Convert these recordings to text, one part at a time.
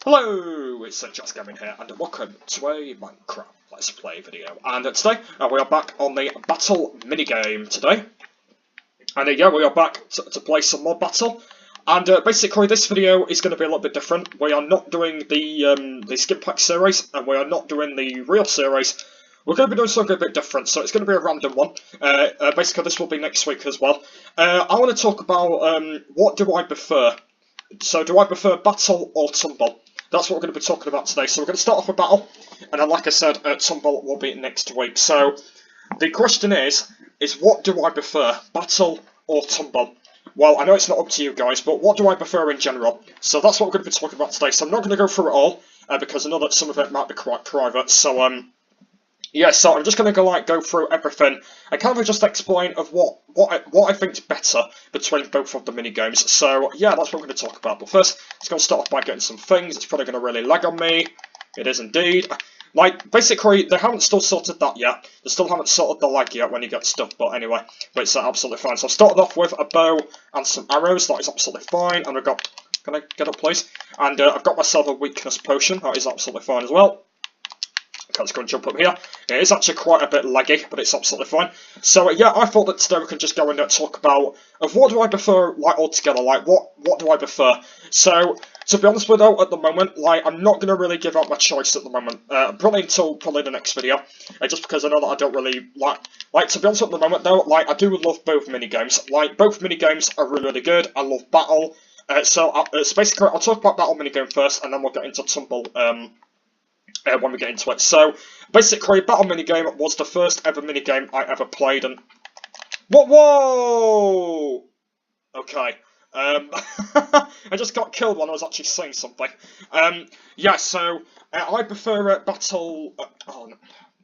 Hello, it's Just Gaming here, and welcome to a Minecraft Let's Play video. And today, we are back on the Battle minigame today. And yeah, we are back to play some more Battle. And basically, this video is going to be a little bit different. We are not doing the Skip Pack series, and we are not doing the real series. We're going to be doing something a bit different, so it's going to be a random one. Basically, this will be next week as well. I want to talk about what do I prefer. So, do I prefer Battle or Tumble? That's what we're going to be talking about today. So we're going to start off with Battle, and then like I said, Tumble will be next week. So the question is what do I prefer, Battle or Tumble? Well, I know it's not up to you guys, but what do I prefer in general? So that's what we're going to be talking about today. So I'm not going to go through it all, because I know that some of it might be quite private. So yeah, so I'm just going to go through everything and kind of just explain of what I think's better between both of the minigames. So yeah, that's what we're going to talk about. But first, it's going to start off by getting some things. It's probably going to really lag on me. It is indeed. Like, basically, they haven't still sorted that yet. They still haven't sorted the lag yet when you get stuff, but anyway, but it's absolutely fine. So I started off with a bow and some arrows. That is absolutely fine. And we've got, can I get up please? And I've got myself a weakness potion. That is absolutely fine as well. Okay, let's go and jump up here. It is actually quite a bit laggy, but it's absolutely fine. So yeah, I thought that today we could just go and talk about what do I prefer, like, altogether, like what do I prefer. So to be honest with you, at the moment, like, I'm not going to really give out my choice at the moment, probably until the next video, just because I know that I don't really like to be honest at the moment though, like, I do love both minigames. Like, both minigames are really good. I love Battle. So basically, I'll talk about Battle minigame first, and then we'll get into Tumble. When we get into it. So, basically, Battle minigame was the first ever minigame I ever played, and... Whoa! Okay. I just got killed when I was actually saying something. Yeah, so, I prefer Battle... oh,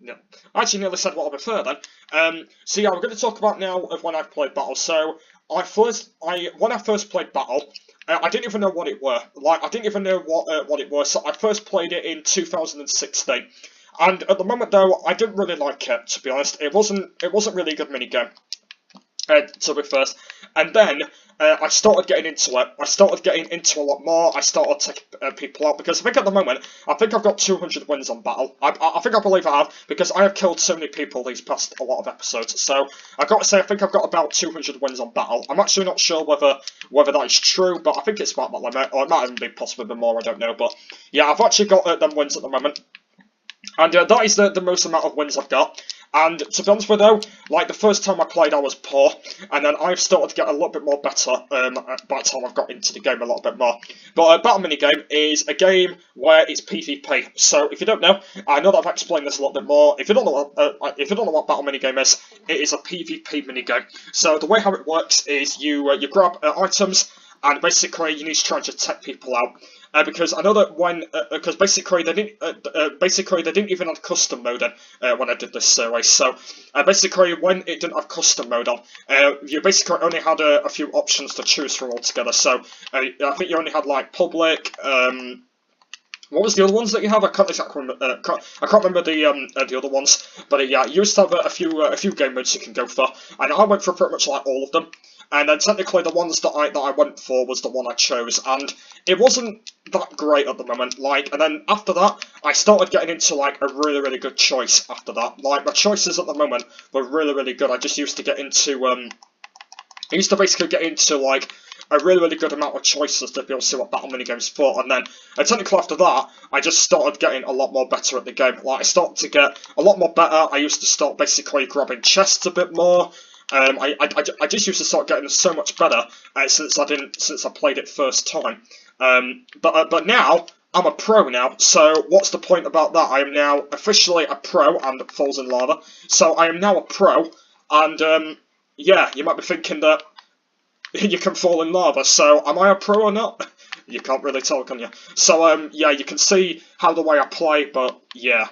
no. I actually nearly said what I prefer, then. So yeah, we're going to talk about now of when I've played Battle. So, when I first played Battle... I didn't even know what it were. Like, I didn't even know what it was. So I first played it in 2016, and at the moment though, I didn't really like it. To be honest, it wasn't really a good minigame. To be first, and then I started getting into it. I started getting into a lot more. I started taking people out, because I think at the moment, I think I've got 200 wins on Battle. I think I believe I have, because I have killed so many people these past a lot of episodes. So I've got to say, I think I've got about 200 wins on Battle. I'm actually not sure whether that is true, but I think it's about that limit, or it might even be possibly a bit more. I don't know, but yeah, I've actually got them wins at the moment. And that is the most amount of wins I've got. And to be honest with you, like, the first time I played I was poor, and then I've started to get a little bit more better by the time I've got into the game a little bit more. But Battle minigame is a game where it's PvP. So if you don't know, I know that I've explained this a little bit more. If you don't know what Battle minigame is, it is a PvP minigame. So the way how it works is you grab items, and basically you need to try and just take people out. Because I know that because basically they didn't even have custom mode when I did this series. So basically, when it didn't have custom mode on, you basically only had a few options to choose from altogether. So I think you only had, like, public. What was the other ones that you have? I can't exactly remember. I can't remember the other ones. But yeah, you used to have a few game modes you can go for, and I went for pretty much like all of them. And then technically the ones that I went for was the one I chose, and it wasn't that great at the moment. Like, and then after that, I started getting into, like, a really good choice after that. Like, my choices at the moment were really good. I just used to get into I used to basically get into, like, a really good amount of choices to be able to see what Battle minigames for, and then technically after that, I just started getting a lot more better at the game. Like, I started to get a lot more better. I used to start basically grabbing chests a bit more. I just used to start getting so much better since I played it first time. But now I'm a pro now. So what's the point about that? I am now officially a pro and falls in lava. So I am now a pro, and yeah, you might be thinking that you can fall in lava. So am I a pro or not? You can't really tell, can you? So yeah, you can see how the way I play, but yeah.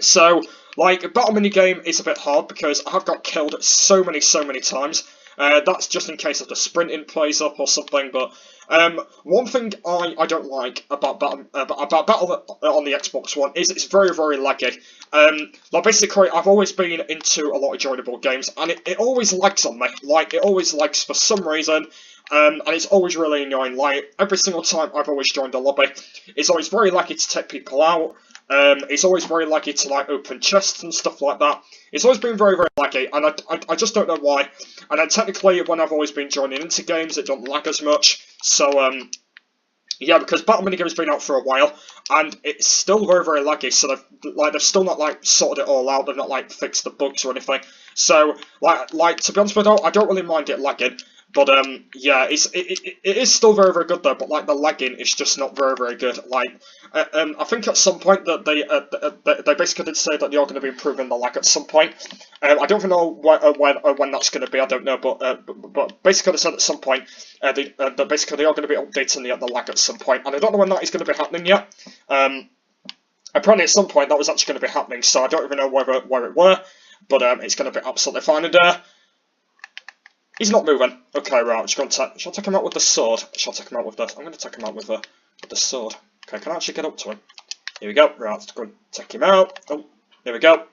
So, like, Battle minigame is a bit hard because I have got killed so many times. That's just in case if the sprinting plays up or something, but one thing I don't like about Battle on the Xbox One is it's very laggy. Like, basically, I've always been into a lot of joinable games, and it always lags on me. Like, it always lags for some reason. and it's always really annoying. Like, every single time I've always joined a lobby, it's always very lucky to take people out. It's always very lucky to, like, open chests and stuff like that. It's always been very, very laggy, and I just don't know why. And then technically, when I've always been joining into games, it don't lag as much. So, yeah, because Battle Minigame's been out for a while, and it's still very, very laggy, so they've still not, like, sorted it all out, they've not, like, fixed the bugs or anything. So, like to be honest with you, I don't really mind it lagging. But, yeah, it is still very, very good, though, but, like, the lagging is just not very, very good. Like, I think at some point that they basically did say that they are going to be improving the lag at some point. I don't even know when that's going to be, I don't know, but basically they said at some point that basically they are going to be updating the lag at some point, and I don't know when that is going to be happening yet. Apparently at some point that was actually going to be happening, so I don't even know where it were, but it's going to be absolutely fine. And, he's not moving. Okay, right, I'm just going to shall I take him out with the sword? Shall I take him out with the... I'm going to take him out with the sword. Okay, can I actually get up to him? Here we go. Right, let's go and take him out. Oh, there we go.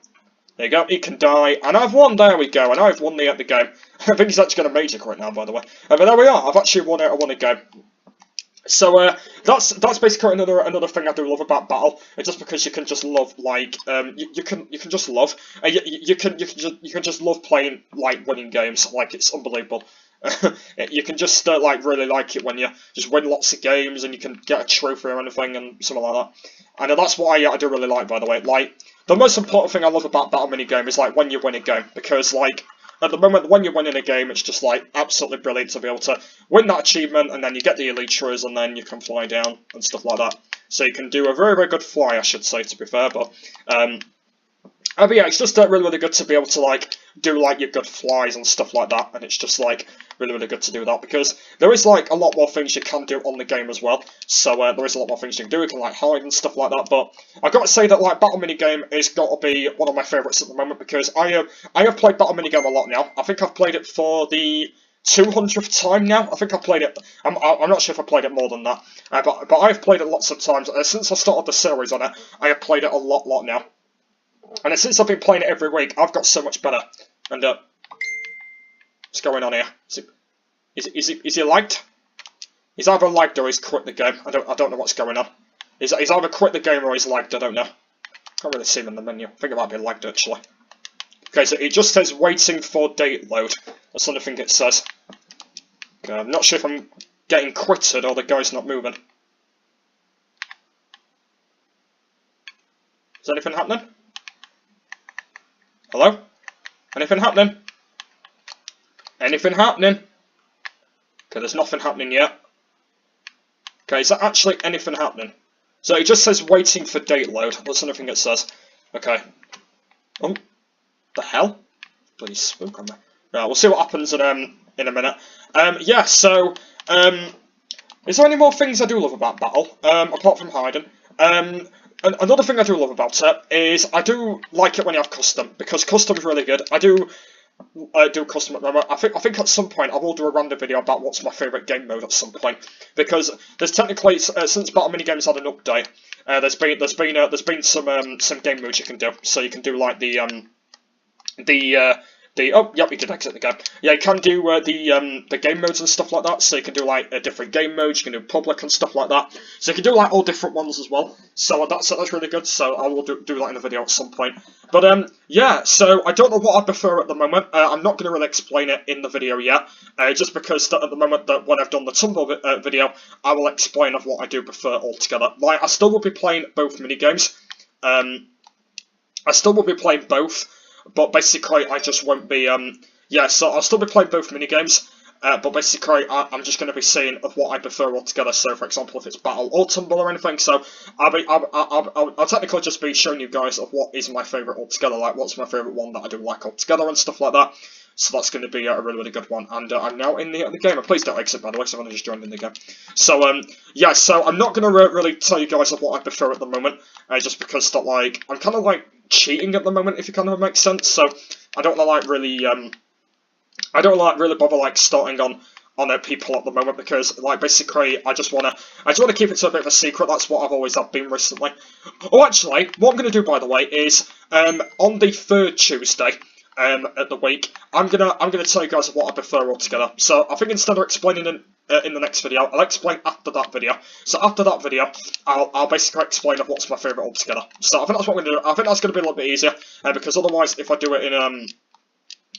There you go. He can die. And I've won. There we go. And I've won the game. I think he's actually going to Magic right now, by the way. But there we are. I've actually won it. I won a game. So that's basically another thing I do love about Battle. Just because you can just love, like, you can just love, you can just love playing, like, winning games. Like, it's unbelievable. You can just like really like it when you just win lots of games and you can get a trophy or anything and something like that. And that's what I do really like, by the way. Like, the most important thing I love about Battle Minigame is, like, when you win a game, because, like, at the moment, when you're winning a game, it's just, like, absolutely brilliant to be able to win that achievement, and then you get the Elytras, and then you can fly down, and stuff like that. So you can do a very, very good fly, I should say, to be fair, but yeah, it's just really, really good to be able to, like, do, like, your good flies and stuff like that, and it's just, like, really, really good to do that, because there is, like, a lot more things you can do on the game as well, so there is a lot more things you can do. You can, like, hide and stuff like that, but I've got to say that, like, Battle Minigame has got to be one of my favourites at the moment, because I have played Battle Minigame a lot now. I think I've played it for the 200th time now. I think I've played it, I'm not sure if I played it more than that, but I've played it lots of times. Since I started the series on it, I have played it a lot now. And since I've been playing it every week, I've got so much better. And, what's going on here? Is he lagged? He's either lagged or he's quit the game. I don't know what's going on. He's either quit the game or he's lagged, I don't know. Can't really see him in the menu. I think it might be lagged, actually. Okay, so it just says waiting for date load. That's the only thing it says. Okay, I'm not sure if I'm getting quitted or the guy's not moving. Is anything happening? Hello? Anything happening? Anything happening? Okay, there's nothing happening yet. Okay, is that actually anything happening? So it just says waiting for date load. That's the only thing it says. Okay. Oh, the hell? Bloody spook on me. Right, we'll see what happens in a minute. Yeah, so, is there any more things I do love about Battle, apart from hiding? Another thing I do love about it is I do like it when you have custom, because custom's really good. I do custom at the moment. I think at some point I will do a random video about what's my favourite game mode at some point, because there's technically since Battle Minigame's had an update, there's been some game modes you can do. So you can do like oh, yep, we did exit the game. Yeah, you can do the game modes and stuff like that. So you can do like a different game modes. You can do public and stuff like that. So you can do like all different ones as well. So that's really good. So I will do that in a video at some point. But yeah. So I don't know what I prefer at the moment. I'm not going to really explain it in the video yet. Just because at the moment that when I've done the Tumble video, I will explain of what I do prefer altogether. Like, I still will be playing both minigames. I still will be playing both. But basically, I just won't be, yeah, so I'll still be playing both minigames, but basically, I'm just going to be saying of what I prefer altogether. So, for example, if it's Battle or Tumble or anything, so I'll technically just be showing you guys of what is my favourite altogether, like what's my favourite one that I do like altogether and stuff like that. So that's going to be a really, really good one. And I'm now in the game. And please don't exit, by the way, because I've only just joined in the game. So, yeah, so I'm not going to really tell you guys of what I prefer at the moment, just because that, like, I'm kind of, like, cheating at the moment, if it kind of makes sense. So I don't like really I don't like really bother like starting on people at the moment, because like basically I just wanna keep it to a bit of a secret. That's what I've always been recently. Oh, actually, what I'm gonna do, by the way, is on the third Tuesday at the week, I'm gonna tell you guys what I prefer altogether. So I think instead of explaining in the next video, I'll explain after that video. So after that video, I'll basically explain of what's my favourite altogether. So I think that's what I'm gonna do. I think that's gonna be a little bit easier because otherwise, if I do it in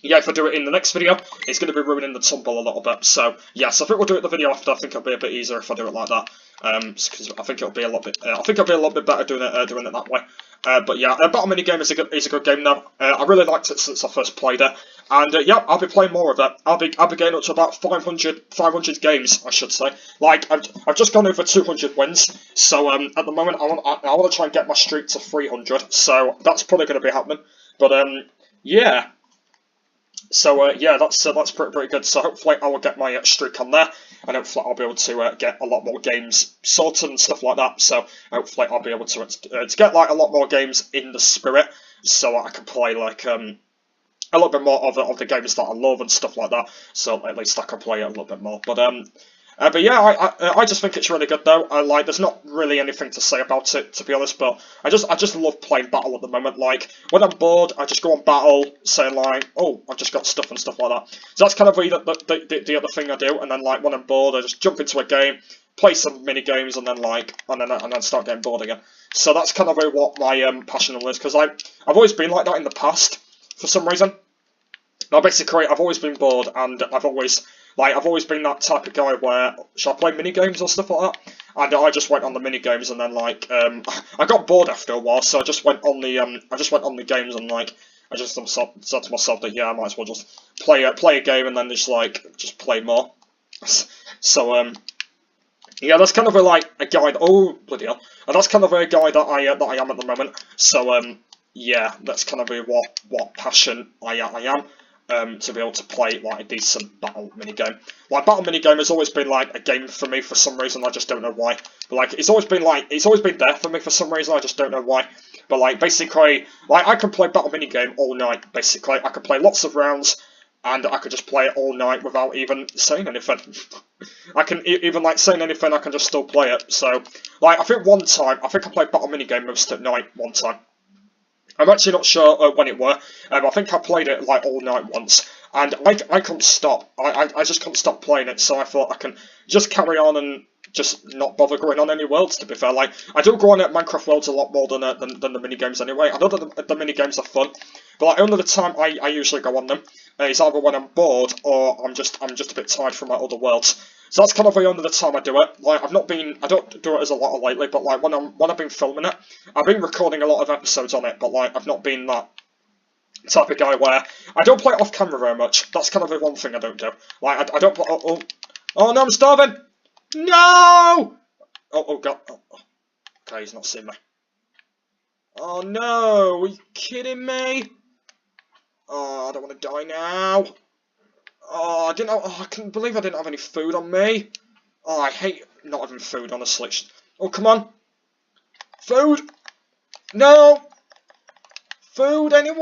yeah, if I do it in the next video, it's going to be ruining the tumble a little bit. So, yes, I think we'll do it the video after. I think it'll be a bit easier if I do it like that. Because I think it'll be a little bit. I think it'll be a little bit better doing it that way. But yeah, Battle Minigame is a good game now. I really liked it since I first played it, and yeah, I'll be playing more of it. I'll be getting up to about 500 games, I should say. Like I've just gone over 200 wins. So at the moment, I want to try and get my streak to 300. So that's probably going to be happening. But yeah. So yeah, that's pretty good. So hopefully I will get my streak on there, and hopefully I'll be able to get a lot more games sorted and stuff like that. So hopefully I'll be able to get like a lot more games in the spirit, so I can play like a little bit more of the games that I love and stuff like that. So at least I can play it a little bit more. But yeah, I just think it's really good though. Like, there's not really anything to say about it, to be honest. But I just love playing Battle at the moment. Like, when I'm bored, I just go on Battle, saying like, oh, I've just got stuff and stuff like that. So that's kind of really the other thing I do. And then like when I'm bored, I just jump into a game, play some mini games, and then start getting bored again. So that's kind of really what my passion is, because I've always been like that in the past for some reason. Now basically, I've always been bored, and I've always been that type of guy where, should I play mini games or stuff like that? And I just went on the mini games, and then like I got bored after a while, so I just went on the games, and like I just said to myself that yeah, I might as well just play a game, and then just play more. So yeah, that's kind of like a guide. Oh bloody hell! And that's kind of a guy that I am at the moment. So yeah, that's kind of what passion I am. To be able to play like a decent battle minigame. Like, battle minigame has always been like a game for me for some reason, I just don't know why. But like, it's always been there for me for some reason, I just don't know why. But like, basically, like, I can play battle minigame all night, basically. I can play lots of rounds, and I could just play it all night without even saying anything. I can even like saying anything, I can just still play it. So, like, I think I played battle minigame most at night one time. I'm actually not sure when it were. I think I played it like all night once, and I couldn't stop. I just couldn't stop playing it. So I thought I can just carry on and just not bother going on any worlds. To be fair, like, I do go on at Minecraft worlds a lot more than the mini games anyway. I know that the mini games are fun, but like, only the time I usually go on them is either when I'm bored or I'm just a bit tired from my other worlds. So that's kind of the only the time I do it. Like, I don't do it as a lot lately, but like when I've been filming it, I've been recording a lot of episodes on it, but like I've not been that type of guy where I don't play it off camera very much. That's kind of the one thing I don't do. Like, I don't play. Oh no, I'm starving! No! Oh god. Oh, okay, he's not seeing me. Oh no! Are you kidding me? Oh, I don't want to die now. Oh, I couldn't believe I didn't have any food on me. Oh, I hate not having food, honestly. Oh, come on. Food! No! Food, anyone?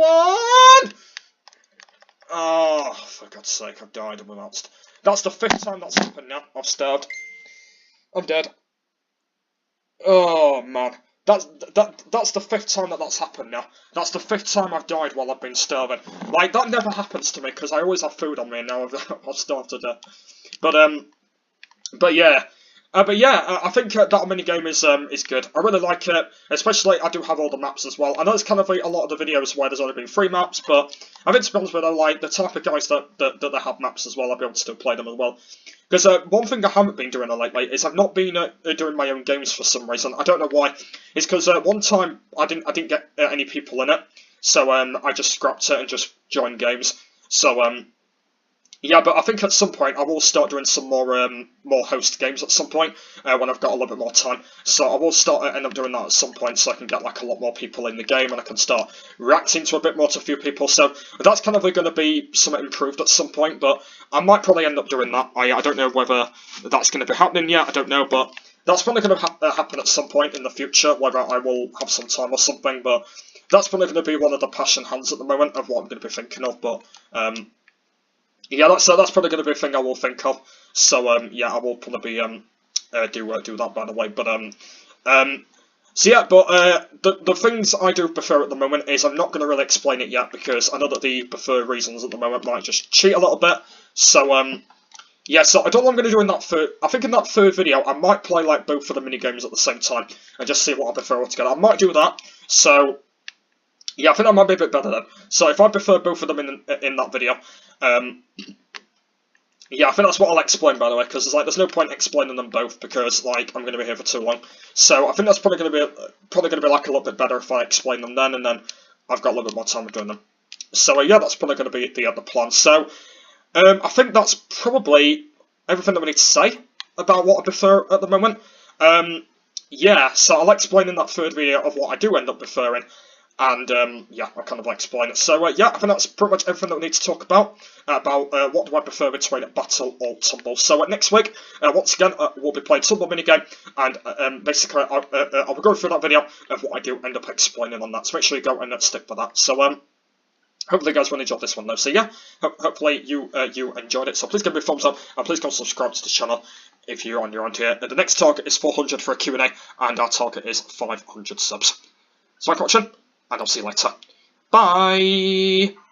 Oh, for God's sake, I've died and without. That's the 5th time that's happened now. I've starved. I'm dead. Oh, man. That's the 5th time that's happened now. That's the 5th time I've died while I've been starving. Like, that never happens to me, because I always have food on me, and now I've starved to death. But yeah. I think that minigame is good. I really like it, especially I do have all the maps as well. I know it's kind of like a lot of the videos where there's only been 3 maps, but I think, to be honest with you, like, the type of guys that they have maps as well, I'll be able to still play them as well. Because one thing I haven't been doing lately is I've not been doing my own games for some reason. I don't know why. It's because one time I didn't get any people in it, so I just scrapped it and just joined games. So yeah, but I think at some point I will start doing some more host games at some point when I've got a little bit more time. So I will end up doing that at some point, so I can get like a lot more people in the game, and I can start reacting to a bit more to a few people. So that's kind of going to be somewhat improved at some point, but I might probably end up doing that. I don't know whether that's going to be happening yet. I don't know, but that's probably going to happen at some point in the future, whether I will have some time or something. But that's probably going to be one of the passion hands at the moment of what I'm going to be thinking of. But yeah, that's probably going to be a thing I will think of. So yeah, I will probably do that, by the way. But So yeah, but the things I do prefer at the moment is I'm not going to really explain it yet because I know that the prefer reasons at the moment might just cheat a little bit. So yeah, so I don't know what I'm going to do in that third. I think in that third video I might play like both of the mini games at the same time and just see what I prefer altogether. I might do that. So yeah, I think that might be a bit better then. So if I prefer both of them in that video, yeah, I think that's what I'll explain, by the way, because there's no point explaining them both because like I'm going to be here for too long. So I think that's probably going to be like a little bit better if I explain them then, and then I've got a little bit more time doing them. So yeah, that's probably going to be the plan. So I think that's probably everything that we need to say about what I prefer at the moment. Yeah, so I'll explain in that third video of what I do end up preferring. And yeah, I'll kind of explain it. So yeah, I think that's pretty much everything that we need to talk about what do I prefer between Battle or Tumble. So next week, once again, we'll be playing Tumble minigame, and basically I'll go through that video of what I do end up explaining on that. So make sure you go and stick by that. So hopefully you guys really enjoyed this one though. So yeah, hopefully you enjoyed it. So please give me a thumbs up and please go subscribe to the channel if you're on your own here. The next target is 400 for a Q&A, and our target is 500 subs. So thanks for watching, and I'll see you later. Bye!